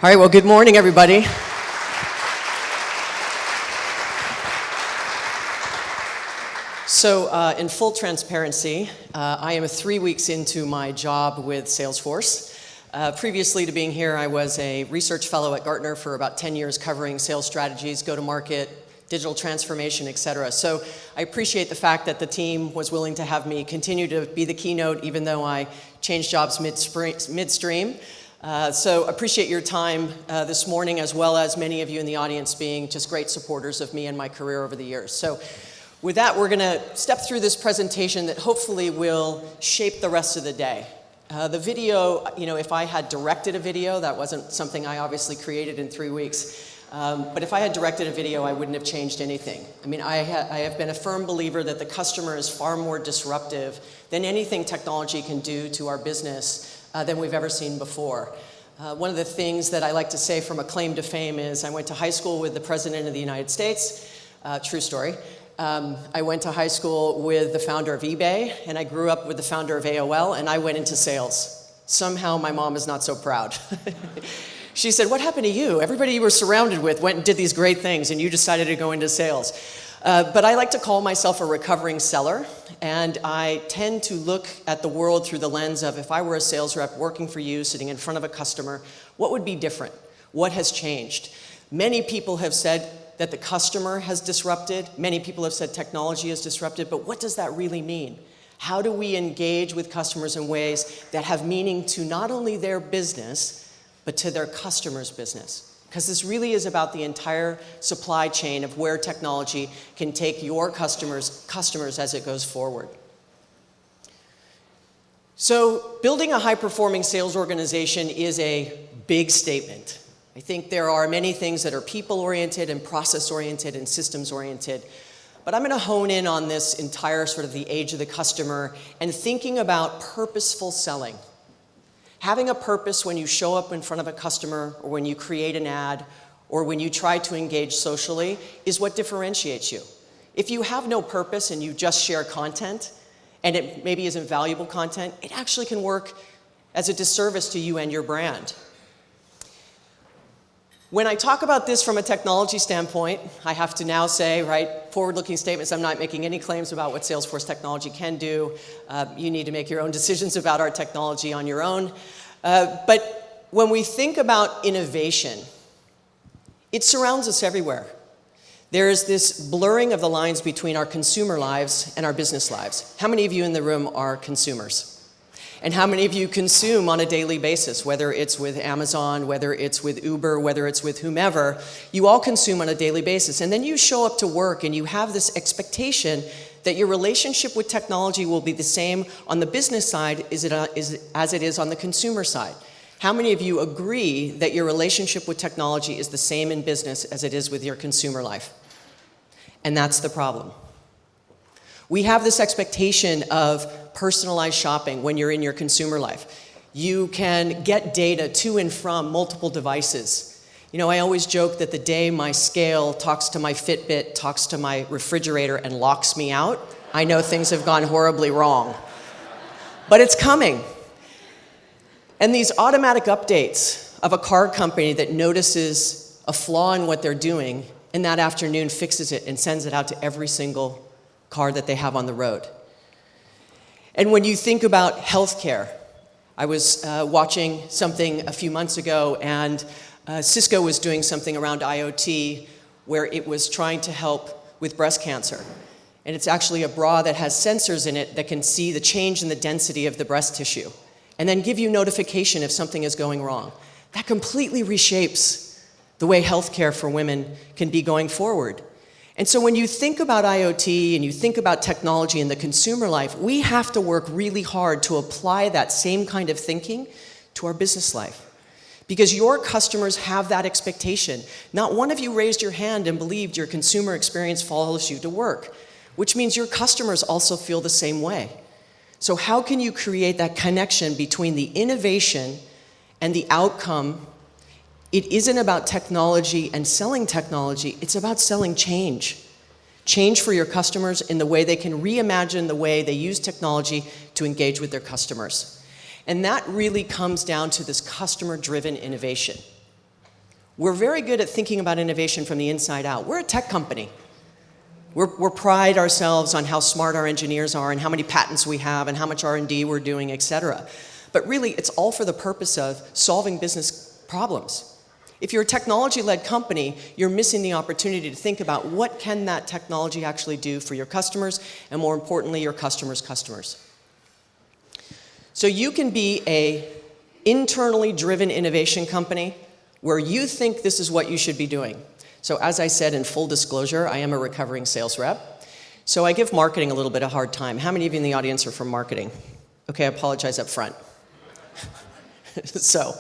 All right, well, good morning, everybody. So, in full transparency, I am 3 weeks into my job with Salesforce. Previously to being here, I was a research fellow at Gartner for about 10 years covering sales strategies, go-to-market, digital transformation, et cetera. So I appreciate the fact that the team was willing to have me continue to be the keynote even though I changed jobs midstream. So appreciate your time this morning, as well as many of you in the audience being just great supporters of me and my career over the years. So with that, we're going to step through this presentation that hopefully will shape the rest of the day. The video, if I had directed a video, that wasn't something I obviously created in 3 weeks, but if I had directed a video, I wouldn't have changed anything. I mean, I have been a firm believer that the customer is far more disruptive than anything technology can do to our business than we've ever seen before. One of the things that I like to say from a claim to fame is I went to high school with the President of the United States, true story. I went to high school with the founder of eBay, and I grew up with the founder of AOL, and I went into sales. Somehow my mom is not so proud. She said, "What happened to you? Everybody you were surrounded with went and did these great things, and you decided to go into sales." But I like to call myself a recovering seller, and I tend to look at the world through the lens of, if I were a sales rep working for you, sitting in front of a customer, what would be different? What has changed? Many people have said that the customer has disrupted. Many people have said technology has disrupted, but what does that really mean? How do we engage with customers in ways that have meaning to not only their business, but to their customer's business? Because this really is about the entire supply chain of where technology can take your customers as it goes forward. So building a high-performing sales organization is a big statement. I think there are many things that are people-oriented and process-oriented and systems-oriented. But I'm going to hone in on this entire sort of the age of the customer and thinking about purposeful selling. Having a purpose when you show up in front of a customer, or when you create an ad, or when you try to engage socially is what differentiates you. If you have no purpose and you just share content, and it maybe isn't valuable content, it actually can work as a disservice to you and your brand. When I talk about this from a technology standpoint, I have to now say, right, forward-looking statements, I'm not making any claims about what Salesforce technology can do. You need to make your own decisions about our technology on your own. But when we think about innovation, it surrounds us everywhere. There is this blurring of the lines between our consumer lives and our business lives. How many of you in the room are consumers? And how many of you consume on a daily basis, whether it's with Amazon, whether it's with Uber, whether it's with whomever, you all consume on a daily basis. And then you show up to work and you have this expectation that your relationship with technology will be the same on the business side as it is on the consumer side. How many of you agree that your relationship with technology is the same in business as it is with your consumer life? And that's the problem. We have this expectation of personalized shopping when you're in your consumer life. You can get data to and from multiple devices. I always joke that the day my scale talks to my Fitbit, talks to my refrigerator, and locks me out, I know things have gone horribly wrong. But it's coming. And these automatic updates of a car company that notices a flaw in what they're doing, and that afternoon fixes it and sends it out to every single car that they have on the road. And when you think about healthcare, I was watching something a few months ago, and Cisco was doing something around IoT where it was trying to help with breast cancer. And it's actually a bra that has sensors in it that can see the change in the density of the breast tissue and then give you notification if something is going wrong. That completely reshapes the way healthcare for women can be going forward. And so when you think about IoT and you think about technology in the consumer life, we have to work really hard to apply that same kind of thinking to our business life. Because your customers have that expectation. Not one of you raised your hand and believed your consumer experience follows you to work, which means your customers also feel the same way. So how can you create that connection between the innovation and the outcome? It isn't about technology and selling technology, it's about selling change. Change for your customers in the way they can reimagine the way they use technology to engage with their customers. And that really comes down to this customer-driven innovation. we're very good at thinking about innovation from the inside out. We're a tech company. We pride ourselves on how smart our engineers are and how many patents we have and how much R&D we're doing, et cetera. But really, it's all for the purpose of solving business problems. If you're a technology-led company, you're missing the opportunity to think about what can that technology actually do for your customers, and more importantly, your customers' customers. So you can be an internally driven innovation company where you think this is what you should be doing. So as I said, in full disclosure, I am a recovering sales rep. So I give marketing a little bit of a hard time. How many of you in the audience are from marketing? Okay, I apologize up front. So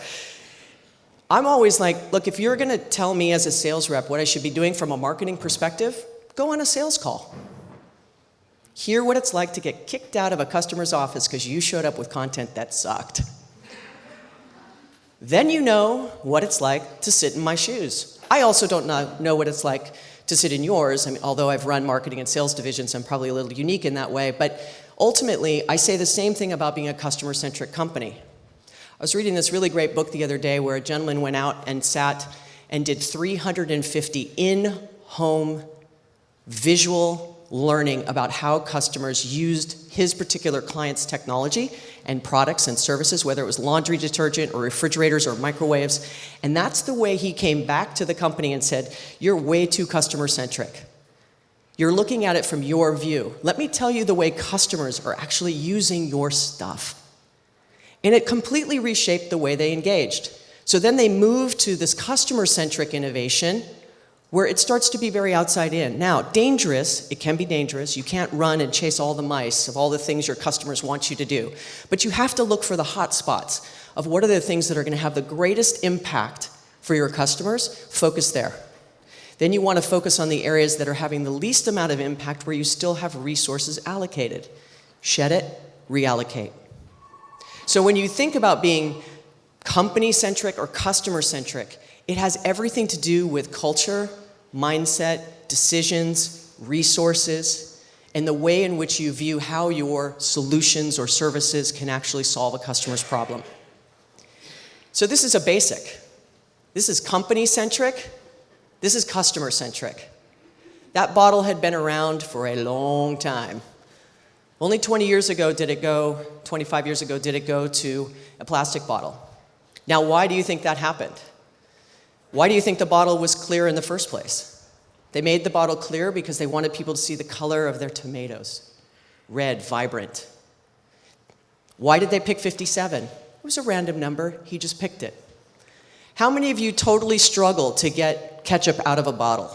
I'm always like, look, if you're going to tell me as a sales rep what I should be doing from a marketing perspective, go on a sales call. Hear what it's like to get kicked out of a customer's office because you showed up with content that sucked. Then you know what it's like to sit in my shoes. I also don't know what it's like to sit in yours. I mean, although I've run marketing and sales divisions, I'm probably a little unique in that way. But ultimately, I say the same thing about being a customer-centric company. I was reading this really great book the other day where a gentleman went out and sat and did 350 in-home visual learning about how customers used his particular client's technology and products and services, whether it was laundry detergent or refrigerators or microwaves. And that's the way he came back to the company and said, you're way too customer-centric. You're looking at it from your view. Let me tell you the way customers are actually using your stuff. And it completely reshaped the way they engaged. So then they moved to this customer-centric innovation where it starts to be very outside in. Now, dangerous, it can be dangerous. You can't run and chase all the mice of all the things your customers want you to do. But you have to look for the hot spots of what are the things that are going to have the greatest impact for your customers. Focus there. Then you want to focus on the areas that are having the least amount of impact where you still have resources allocated. Shed it, reallocate. So when you think about being company-centric or customer-centric, it has everything to do with culture, mindset, decisions, resources, and the way in which you view how your solutions or services can actually solve a customer's problem. So this is a basic. This is company-centric. This is customer-centric. That bottle had been around for a long time. Only 25 years ago did it go to a plastic bottle. Now, why do you think that happened? Why do you think the bottle was clear in the first place? They made the bottle clear because they wanted people to see the color of their tomatoes. Red, vibrant. Why did they pick 57? It was a random number. He just picked it. How many of you totally struggle to get ketchup out of a bottle?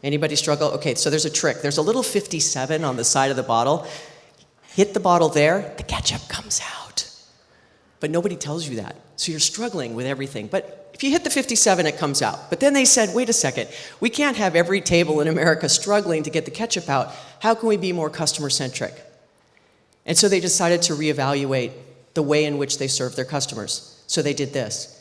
Anybody struggle? Okay, so there's a trick. There's a little 57 on the side of the bottle. Hit the bottle there, the ketchup comes out. But nobody tells you that. So you're struggling with everything. But if you hit the 57, it comes out. But then they said, wait a second, we can't have every table in America struggling to get the ketchup out. How can we be more customer-centric? And so they decided to reevaluate the way in which they serve their customers. So they did this.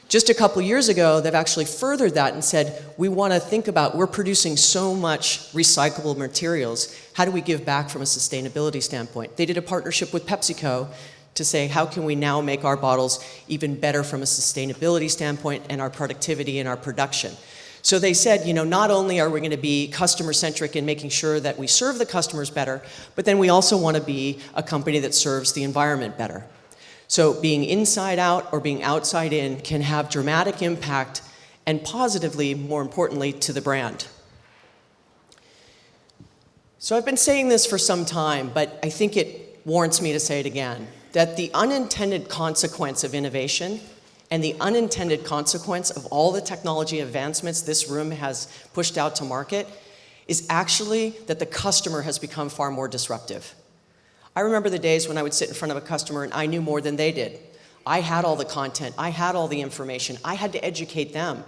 Just a couple years ago, they've actually furthered that and said, we want to think about, we're producing so much recyclable materials, how do we give back from a sustainability standpoint? They did a partnership with PepsiCo to say, how can we now make our bottles even better from a sustainability standpoint and our productivity and our production? So they said, not only are we going to be customer-centric in making sure that we serve the customers better, but then we also want to be a company that serves the environment better. So being inside out or being outside in can have dramatic impact and positively, more importantly, to the brand. So I've been saying this for some time, but I think it warrants me to say it again, that the unintended consequence of innovation and the unintended consequence of all the technology advancements this room has pushed out to market is actually that the customer has become far more disruptive. I remember the days when I would sit in front of a customer and I knew more than they did. I had all the content, I had all the information, I had to educate them.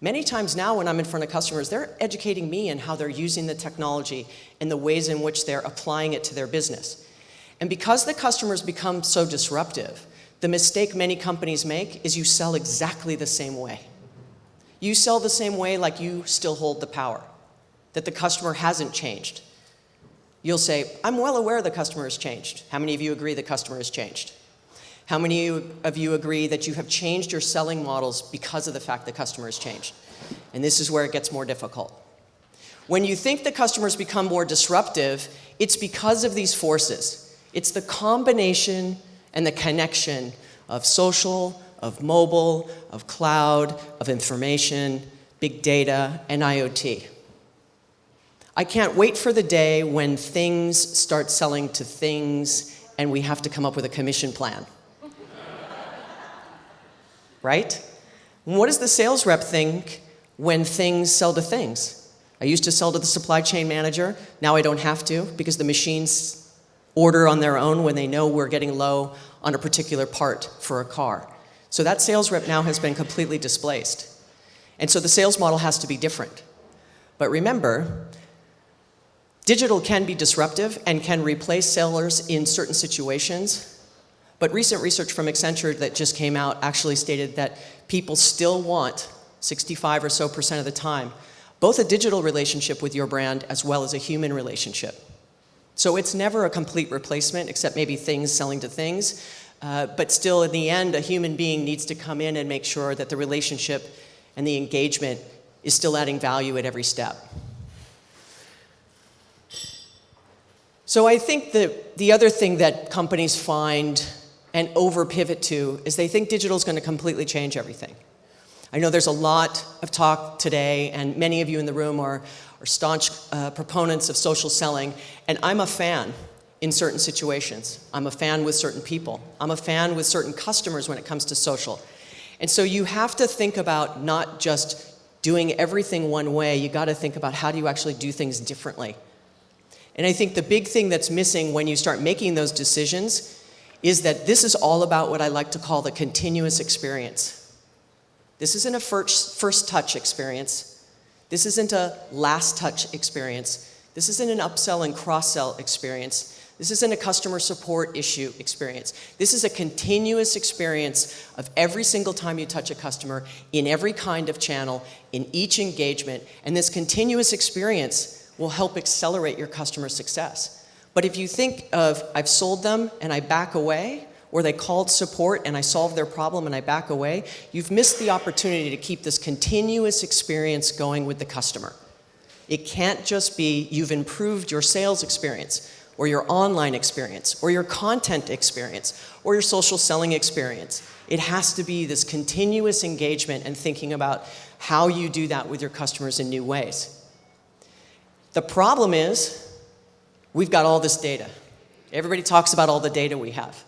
Many times now when I'm in front of customers, they're educating me in how they're using the technology and the ways in which they're applying it to their business. And because the customers become so disruptive, the mistake many companies make is you sell exactly the same way. You sell the same way like you still hold the power, that the customer hasn't changed. You'll say, I'm well aware the customer has changed. How many of you agree the customer has changed? How many of you agree that you have changed your selling models because of the fact the customer has changed? And this is where it gets more difficult. When you think the customers become more disruptive, it's because of these forces. It's the combination and the connection of social, of mobile, of cloud, of information, big data, and IoT. I can't wait for the day when things start selling to things and we have to come up with a commission plan. Right? What does the sales rep think when things sell to things? I used to sell to the supply chain manager. Now I don't have to because the machines order on their own when they know we're getting low on a particular part for a car. So that sales rep now has been completely displaced. And so the sales model has to be different. But remember, digital can be disruptive and can replace sellers in certain situations. But recent research from Accenture that just came out actually stated that people still want, 65% or so of the time, both a digital relationship with your brand as well as a human relationship. So it's never a complete replacement, except maybe things selling to things. But still, in the end, a human being needs to come in and make sure that the relationship and the engagement is still adding value at every step. So I think that the other thing that companies find and over-pivot to is they think digital is going to completely change everything. I know there's a lot of talk today, and many of you in the room are staunch proponents of social selling, and I'm a fan in certain situations. I'm a fan with certain people. I'm a fan with certain customers when it comes to social. And so you have to think about not just doing everything one way, you got to think about how do you actually do things differently. And I think the big thing that's missing when you start making those decisions is that this is all about what I like to call the continuous experience. This isn't a first touch experience. This isn't a last touch experience. This isn't an upsell and cross-sell experience. This isn't a customer support issue experience. This is a continuous experience of every single time you touch a customer, in every kind of channel, in each engagement, and this continuous experience will help accelerate your customer success. But if you think of, I've sold them and I back away, or they called support and I solved their problem and I back away, you've missed the opportunity to keep this continuous experience going with the customer. It can't just be you've improved your sales experience, or your online experience, or your content experience, or your social selling experience. It has to be this continuous engagement and thinking about how you do that with your customers in new ways. The problem is, we've got all this data. Everybody talks about all the data we have.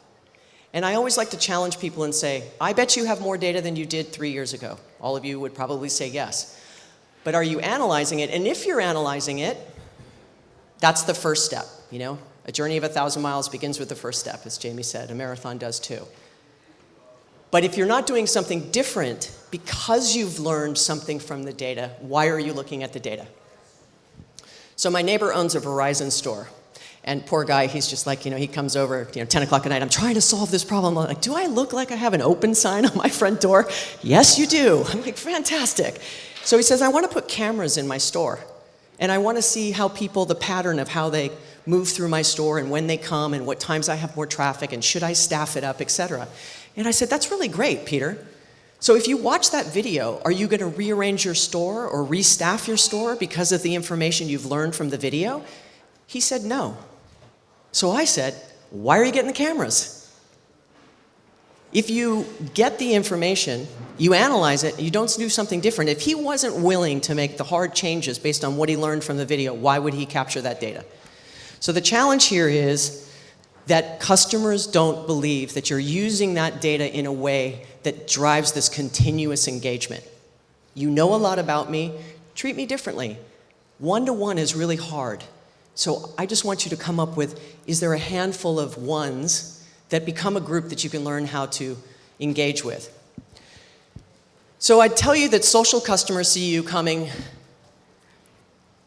And I always like to challenge people and say, I bet you have more data than you did 3 years ago. All of you would probably say yes. But are you analyzing it? And if you're analyzing it, that's the first step, you know? A journey of 1,000 miles begins with the first step, as Jamie said. A marathon does too. But if you're not doing something different because you've learned something from the data, why are you looking at the data? So my neighbor owns a Verizon store. And poor guy, he's just like, he comes over, 10 o'clock at night, I'm trying to solve this problem. I'm like, do I look like I have an open sign on my front door? Yes, you do. I'm like, fantastic. So he says, I want to put cameras in my store. And I want to see how people, the pattern of how they move through my store and when they come and what times I have more traffic and should I staff it up, etc. And I said, that's really great, Peter. So if you watch that video, are you going to rearrange your store or restaff your store because of the information you've learned from the video? He said, no. So I said, why are you getting the cameras? If you get the information, you analyze it, you don't do something different. If he wasn't willing to make the hard changes based on what he learned from the video, why would he capture that data? So the challenge here is that customers don't believe that you're using that data in a way that drives this continuous engagement. You know a lot about me, treat me differently. One-to-one is really hard. So I just want you to come up with, is there a handful of ones that become a group that you can learn how to engage with? So I'd tell you that social customers see you coming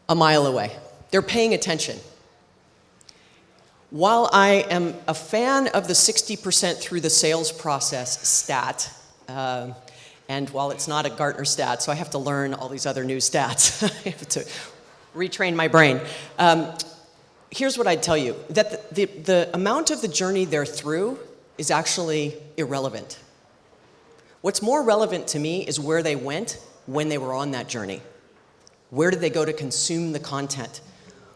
a mile away. They're paying attention. While I am a fan of the 60% through the sales process stat, and while it's not a Gartner stat, so I have to learn all these other new stats, I have to retrain my brain. Here's what I'd tell you, that the amount of the journey they're through is actually irrelevant. What's more relevant to me is where they went when they were on that journey. Where did they go to consume the content?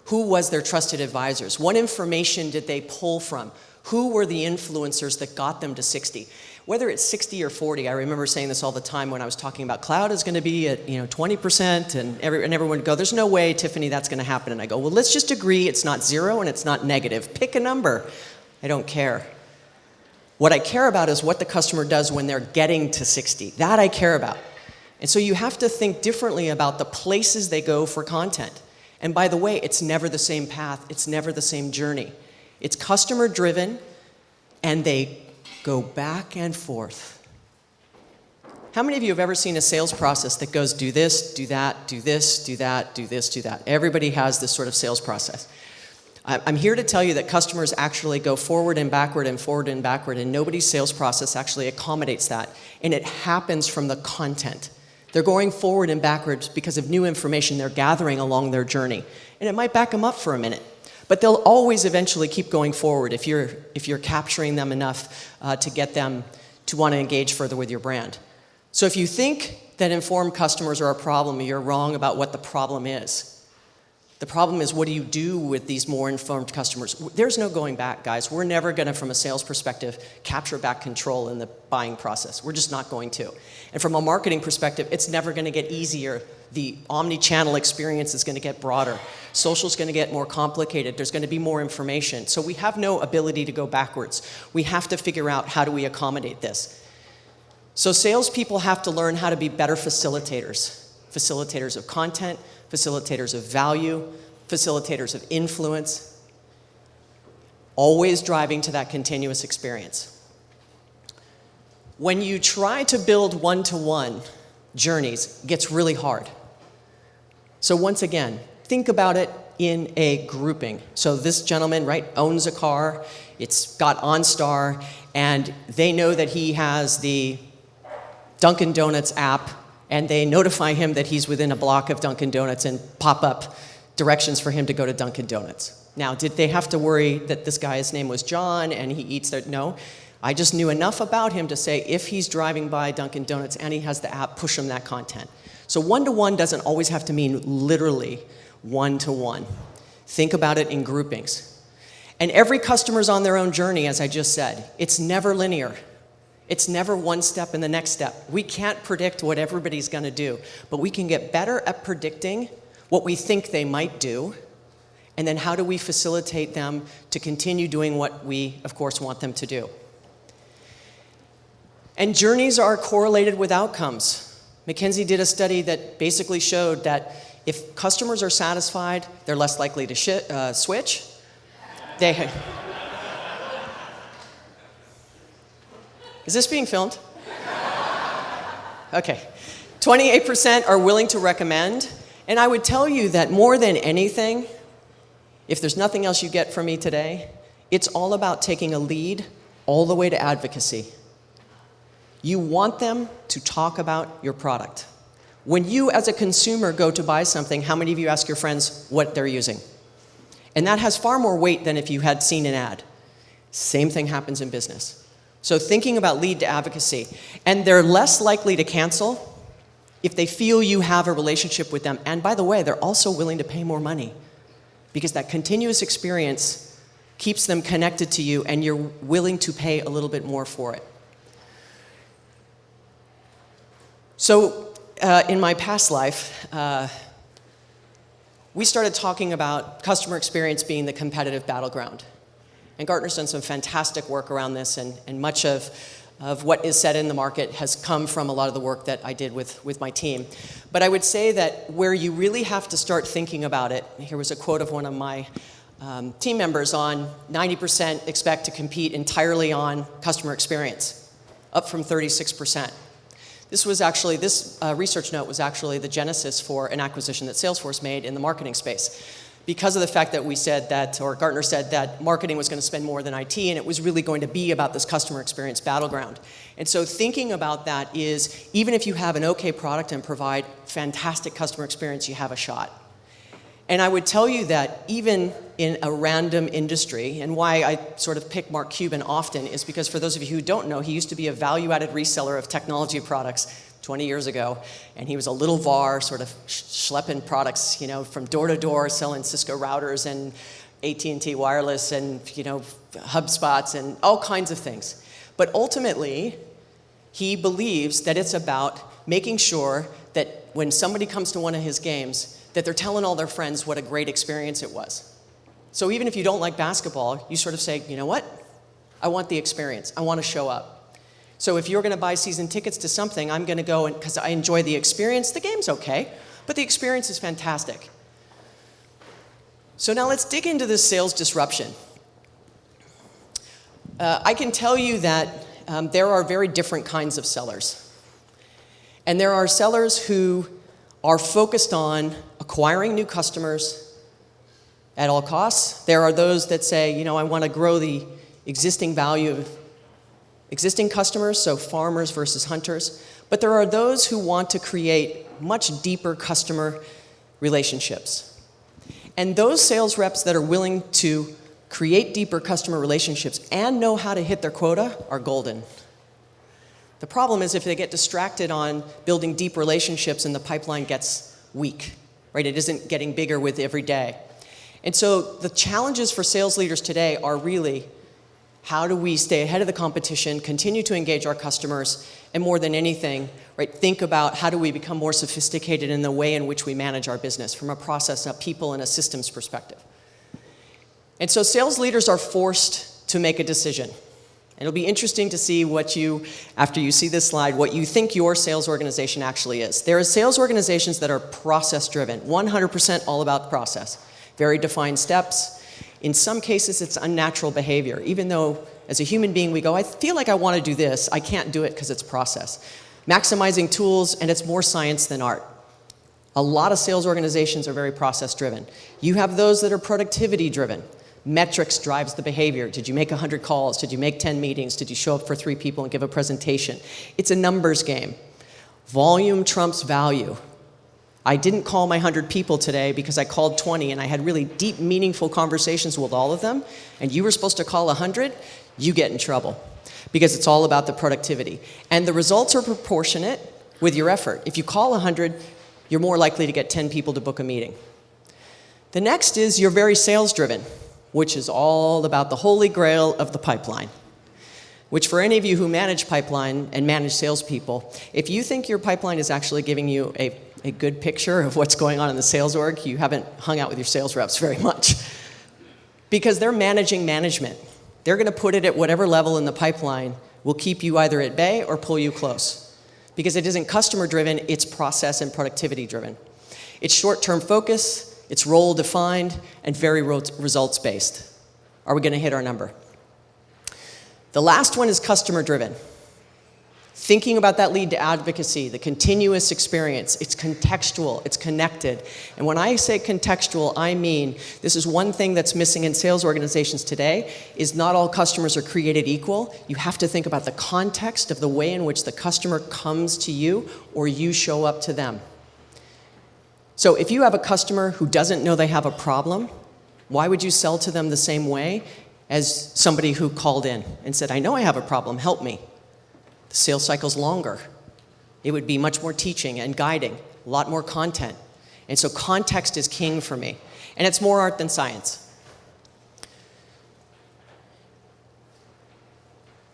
Who was their trusted advisors? What information did they pull from? Who were the influencers that got them to 60? Whether it's 60 or 40, I remember saying this all the time when I was talking about cloud is going to be at 20%, and everyone would go, there's no way, Tiffani, that's going to happen. And I go, well, let's just agree it's not 0 and it's not negative. Pick a number. I don't care. What I care about is what the customer does when they're getting to 60. That I care about. And so you have to think differently about the places they go for content. And by the way, it's never the same path. It's never the same journey. It's customer driven, and they go back and forth. How many of you have ever seen a sales process that goes do this, do that, do this, do that, do this, do that? Everybody has this sort of sales process. I'm here to tell you that customers actually go forward and backward and forward and backward, and nobody's sales process actually accommodates that. And it happens from the content. They're going forward and backwards because of new information they're gathering along their journey. And it might back them up for a minute. But they'll always eventually keep going forward if you're capturing them enough to get them to want to engage further with your brand. So if you think that informed customers are a problem, you're wrong about what the problem is. The problem is, what do you do with these more informed customers? There's no going back, guys. We're never going to, from a sales perspective, capture back control in the buying process. We're just not going to. And from a marketing perspective, it's never going to get easier. The omni-channel experience is going to get broader. Social is going to get more complicated. There's going to be more information. So we have no ability to go backwards. We have to figure out, how do we accommodate this? So salespeople have to learn how to be better facilitators. Facilitators of content, facilitators of value, facilitators of influence, always driving to that continuous experience. When you try to build one-to-one journeys, it gets really hard. So once again, think about it in a grouping. So this gentleman, right, owns a car, it's got OnStar, and they know that he has the Dunkin' Donuts app, and they notify him that he's within a block of Dunkin' Donuts and pop up directions for him to go to Dunkin' Donuts. Now, did they have to worry that this guy's name was John and he eats there? No. I just knew enough about him to say, if he's driving by Dunkin' Donuts and he has the app, push him that content. So one-to-one doesn't always have to mean literally one-to-one. Think about it in groupings. And every customer's on their own journey, as I just said. It's never linear. It's never one step and the next step. We can't predict what everybody's going to do, but we can get better at predicting what we think they might do, and then how do we facilitate them to continue doing what we, of course, want them to do. And journeys are correlated with outcomes. McKinsey did a study that basically showed that if customers are satisfied, they're less likely to switch. Is this being filmed? Okay. 28% are willing to recommend. And I would tell you that more than anything, if there's nothing else you get from me today, it's all about taking a lead all the way to advocacy. You want them to talk about your product. When you, as a consumer, go to buy something, how many of you ask your friends what they're using? And that has far more weight than if you had seen an ad. Same thing happens in business. So thinking about lead to advocacy. And they're less likely to cancel if they feel you have a relationship with them. And by the way, they're also willing to pay more money because that continuous experience keeps them connected to you, and you're willing to pay a little bit more for it. So in my past life, we started talking about customer experience being the competitive battleground. And Gartner's done some fantastic work around this, and much of what is said in the market has come from a lot of the work that I did with my team. But I would say that where you really have to start thinking about it, here was a quote of one of my team members on 90% expect to compete entirely on customer experience, up from 36%. This research note was actually the genesis for an acquisition that Salesforce made in the marketing space, because of the fact that we said that, or Gartner said that marketing was going to spend more than IT, and it was really going to be about this customer experience battleground. And so thinking about that is, even if you have an okay product and provide fantastic customer experience, you have a shot. And I would tell you that even in a random industry, and why I sort of pick Mark Cuban often is because for those of you who don't know, he used to be a value-added reseller of technology products 20 years ago, and he was a little VAR, sort of schlepping products, from door to door, selling Cisco routers and AT&T wireless and, HubSpots and all kinds of things. But ultimately, he believes that it's about making sure that when somebody comes to one of his games, that they're telling all their friends what a great experience it was. So even if you don't like basketball, you sort of say, you know what? I want the experience. I want to show up. So if you're going to buy season tickets to something, I'm going to go because I enjoy the experience. The game's okay, but the experience is fantastic. So now let's dig into this sales disruption. I can tell you that there are very different kinds of sellers. And there are sellers who are focused on acquiring new customers at all costs. There are those that say, I want to grow the existing value of existing customers, so farmers versus hunters. But there are those who want to create much deeper customer relationships. And those sales reps that are willing to create deeper customer relationships and know how to hit their quota are golden. The problem is if they get distracted on building deep relationships and the pipeline gets weak, right? It isn't getting bigger with every day. And so the challenges for sales leaders today are really, how do we stay ahead of the competition, continue to engage our customers, and more than anything, right, think about how do we become more sophisticated in the way in which we manage our business from a process, a people, and a systems perspective. And so sales leaders are forced to make a decision. And it'll be interesting to see after you see this slide, what you think your sales organization actually is. There are sales organizations that are process-driven, 100% all about process. Very defined steps. In some cases, it's unnatural behavior. Even though, as a human being, we go, I feel like I want to do this. I can't do it because it's process. Maximizing tools, and it's more science than art. A lot of sales organizations are very process-driven. You have those that are productivity-driven. Metrics drives the behavior. Did you make 100 calls? Did you make 10 meetings? Did you show up for 3 people and give a presentation? It's a numbers game. Volume trumps value. I didn't call my 100 people today because I called 20 and I had really deep, meaningful conversations with all of them, and you were supposed to call 100, you get in trouble because it's all about the productivity. And the results are proportionate with your effort. If you call 100, you're more likely to get 10 people to book a meeting. The next is you're very sales-driven, which is all about the holy grail of the pipeline, which for any of you who manage pipeline and manage salespeople, if you think your pipeline is actually giving you a good picture of what's going on in the sales org, you haven't hung out with your sales reps very much. Because they're managing management. They're going to put it at whatever level in the pipeline will keep you either at bay or pull you close. Because it isn't customer-driven, it's process and productivity-driven. It's short-term focus, it's role-defined, and very results-based. Are we going to hit our number? The last one is customer-driven. Thinking about that lead to advocacy, the continuous experience, it's contextual, it's connected. And when I say contextual, I mean this is one thing that's missing in sales organizations today, is not all customers are created equal. You have to think about the context of the way in which the customer comes to you or you show up to them. So if you have a customer who doesn't know they have a problem, why would you sell to them the same way as somebody who called in and said, I know I have a problem, help me? The sales cycle's longer. It would be much more teaching and guiding, a lot more content. And so context is king for me. And it's more art than science.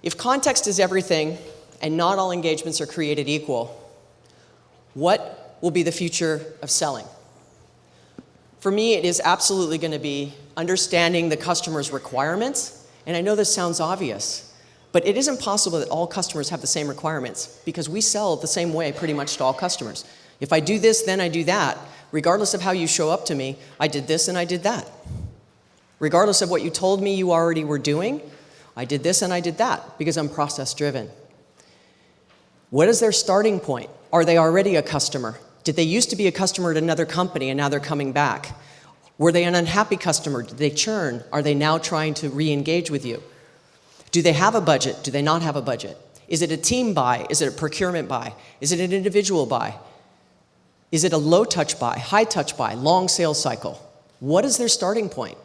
If context is everything and not all engagements are created equal, what will be the future of selling? For me, it is absolutely going to be understanding the customer's requirements. And I know this sounds obvious, but it isn't possible that all customers have the same requirements because we sell the same way pretty much to all customers. If I do this, then I do that. Regardless of how you show up to me, I did this and I did that. Regardless of what you told me you already were doing, I did this and I did that because I'm process-driven. What is their starting point? Are they already a customer? Did they used to be a customer at another company and now they're coming back? Were they an unhappy customer? Did they churn? Are they now trying to re-engage with you? Do they have a budget? Do they not have a budget? Is it a team buy? Is it a procurement buy? Is it an individual buy? Is it a low touch buy, high touch buy, long sales cycle? What is their starting point?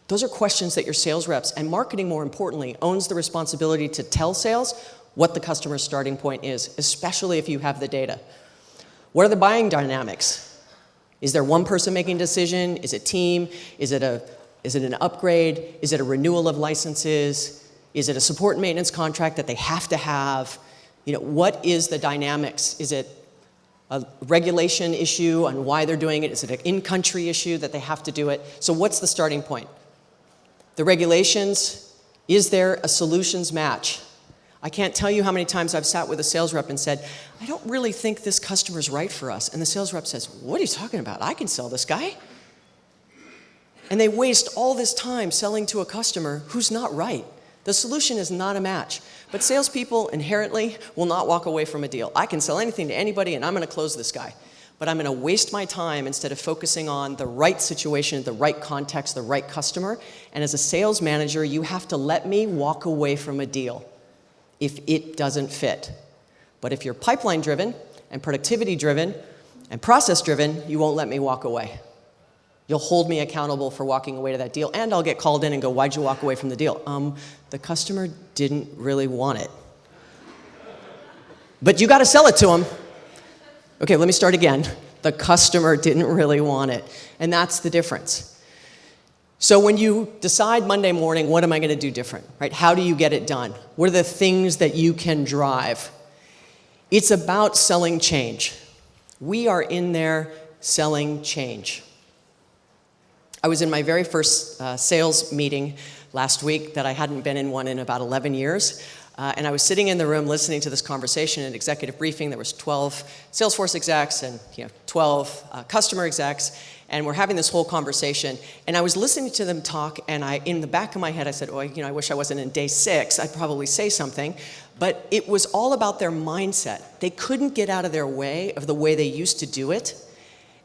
Those are questions that your sales reps, and marketing more importantly, owns the responsibility to tell sales what the customer's starting point is, especially if you have the data. What are the buying dynamics? Is there one person making a decision? Is it team? Is it an upgrade? Is it a renewal of licenses? Is it a support and maintenance contract that they have to have? What is the dynamics? Is it a regulation issue on why they're doing it? Is it an in-country issue that they have to do it? So what's the starting point? The regulations, is there a solutions match? I can't tell you how many times I've sat with a sales rep and said, I don't really think this customer's right for us. And the sales rep says, what are you talking about? I can sell this guy. And they waste all this time selling to a customer who's not right. The solution is not a match. But salespeople inherently will not walk away from a deal. I can sell anything to anybody and I'm going to close this guy. But I'm going to waste my time instead of focusing on the right situation, the right context, the right customer. And as a sales manager, you have to let me walk away from a deal if it doesn't fit. But if you're pipeline driven and productivity driven and process driven, you won't let me walk away. You'll hold me accountable for walking away to that deal, and I'll get called in and go, why'd you walk away from the deal? The customer didn't really want it. But you got to sell it to them. Okay, let me start again. The customer didn't really want it, and that's the difference. So when you decide Monday morning, what am I going to do different, right? How do you get it done? What are the things that you can drive? It's about selling change. We are in there selling change. I was in my very first sales meeting last week that I hadn't been in one in about 11 years. And I was sitting in the room listening to this conversation, an executive briefing. There was 12 Salesforce execs and 12 customer execs. And we're having this whole conversation. And I was listening to them talk, and in the back of my head, I said, I wish I wasn't in day 6. I'd probably say something. But it was all about their mindset. They couldn't get out of their way of the way they used to do it.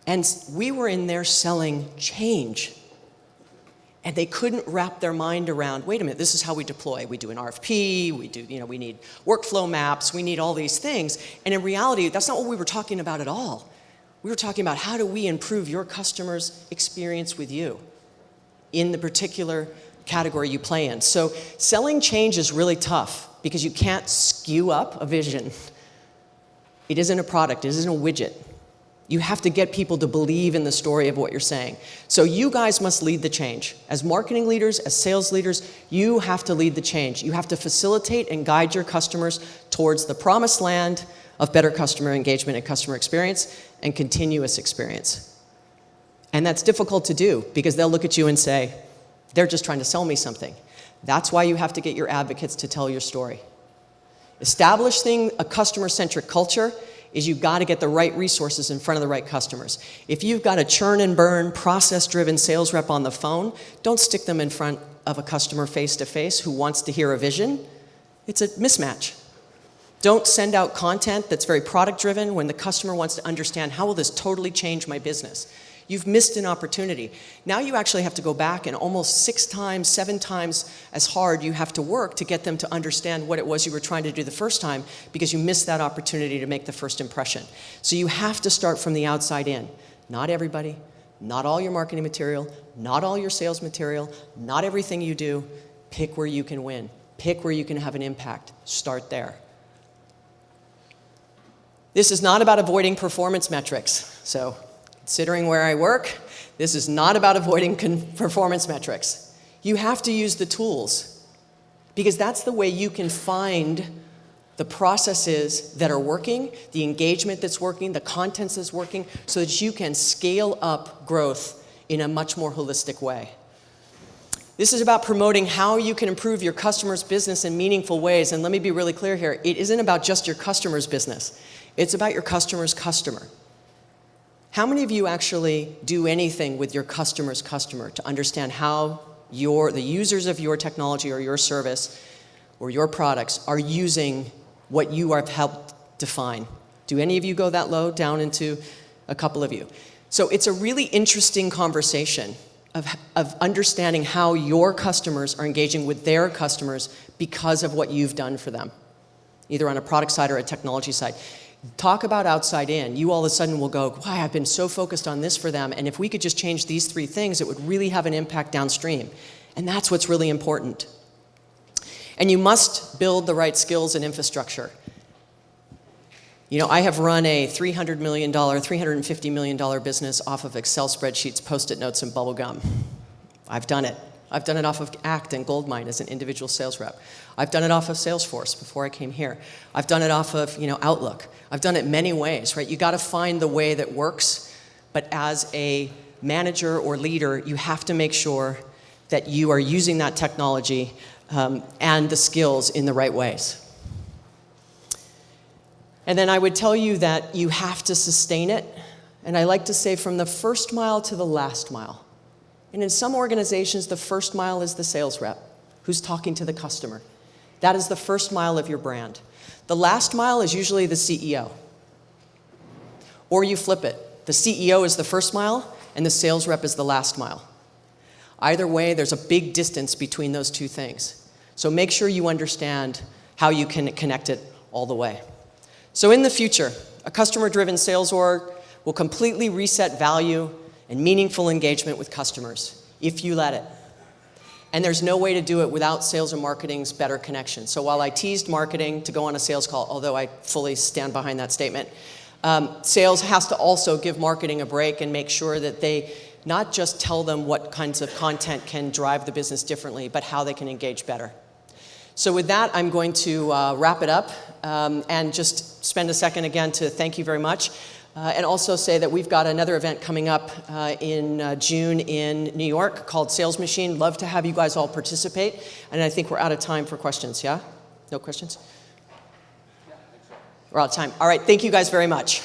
And we were in there selling change. And they couldn't wrap their mind around, wait a minute, this is how we deploy. We do an RFP, we need workflow maps, we need all these things. And in reality, that's not what we were talking about at all. We were talking about how do we improve your customer's experience with you in the particular category you play in. So selling change is really tough because you can't skew up a vision. It isn't a product, it isn't a widget. You have to get people to believe in the story of what you're saying. So you guys must lead the change. As marketing leaders, as sales leaders, you have to lead the change. You have to facilitate and guide your customers towards the promised land of better customer engagement and customer experience and continuous experience. And that's difficult to do because they'll look at you and say, they're just trying to sell me something. That's why you have to get your advocates to tell your story. Establishing a customer-centric culture is you've got to get the right resources in front of the right customers. If you've got a churn and burn, process-driven sales rep on the phone, don't stick them in front of a customer face-to-face who wants to hear a vision. It's a mismatch. Don't send out content that's very product-driven when the customer wants to understand, how will this totally change my business? You've missed an opportunity. Now you actually have to go back and almost 6 times, 7 times as hard you have to work to get them to understand what it was you were trying to do the first time because you missed that opportunity to make the first impression. So you have to start from the outside in. Not everybody, not all your marketing material, not all your sales material, not everything you do. Pick where you can win. Pick where you can have an impact. Start there. This is not about avoiding performance metrics. So, considering where I work, this is not about avoiding performance metrics. You have to use the tools because that's the way you can find the processes that are working, the engagement that's working, the content that's working, so that you can scale up growth in a much more holistic way. This is about promoting how you can improve your customer's business in meaningful ways. And let me be really clear here. It isn't about just your customer's business. It's about your customer's customer. How many of you actually do anything with your customer's customer to understand how the users of your technology or your service or your products are using what you have helped define? Do any of you go that low down into a couple of you? So it's a really interesting conversation of understanding how your customers are engaging with their customers because of what you've done for them, either on a product side or a technology side. Talk about outside in. You all of a sudden will go, why, I've been so focused on this for them, and if we could just change these 3 things, it would really have an impact downstream. And that's what's really important. And you must build the right skills and infrastructure. You know, I have run a $300 million, $350 million business off of Excel spreadsheets, Post-it notes, and bubble gum. I've done it. I've done it off of ACT and Goldmine as an individual sales rep. I've done it off of Salesforce before I came here. I've done it off of, Outlook. I've done it many ways, right? You got to find the way that works, but as a manager or leader, you have to make sure that you are using that technology and the skills in the right ways. And then I would tell you that you have to sustain it, and I like to say from the first mile to the last mile. And in some organizations, the first mile is the sales rep who's talking to the customer. That is the first mile of your brand. The last mile is usually the CEO. Or you flip it. The CEO is the first mile, and the sales rep is the last mile. Either way, there's a big distance between those 2 things. So make sure you understand how you can connect it all the way. So in the future, a customer-driven sales org will completely reset value and meaningful engagement with customers, if you let it. And there's no way to do it without sales and marketing's better connection. So while I teased marketing to go on a sales call, although I fully stand behind that statement, sales has to also give marketing a break and make sure that they not just tell them what kinds of content can drive the business differently, but how they can engage better. So with that, I'm going to wrap it up and just spend a second again to thank you very much. And also say that we've got another event coming up in June in New York called Sales Machine. Love to have you guys all participate. And I think we're out of time for questions, yeah? No questions? Yeah, I think so. We're out of time. All right, thank you guys very much.